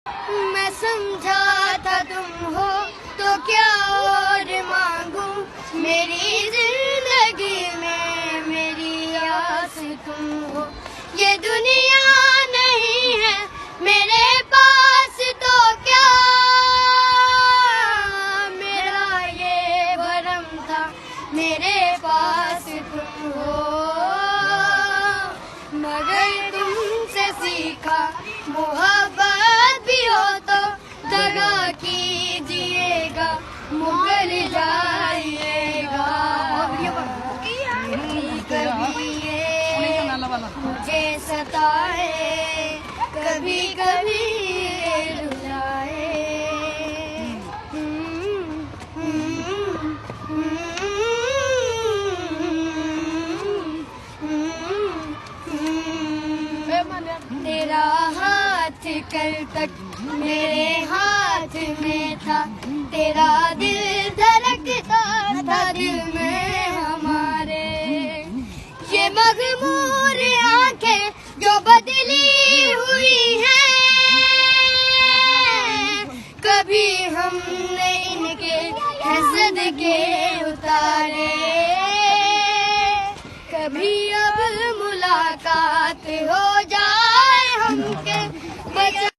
मैं समझा था तुम हो तो क्या और मांगू, मेरी जिंदगी में मेरी आस तुम हो। ये दुनिया नहीं है मेरे पास तो क्या, मेरा ये भरम था मेरे पास तुम हो। मगर तुमसे सीखा मोहब्बत भी हो तो दगा कीजिएगा, मुगल जाइएगा। कभी ये मुझे सताए, कभी कभी रुलाए। तेरा हाथ कल तक मेरे हाथ में था, तेरा दिल धड़कता था दिल में हमारे। ये मगमूर आंखें जो बदली हुई हैं, कभी हमने इनके हसद के उतारे।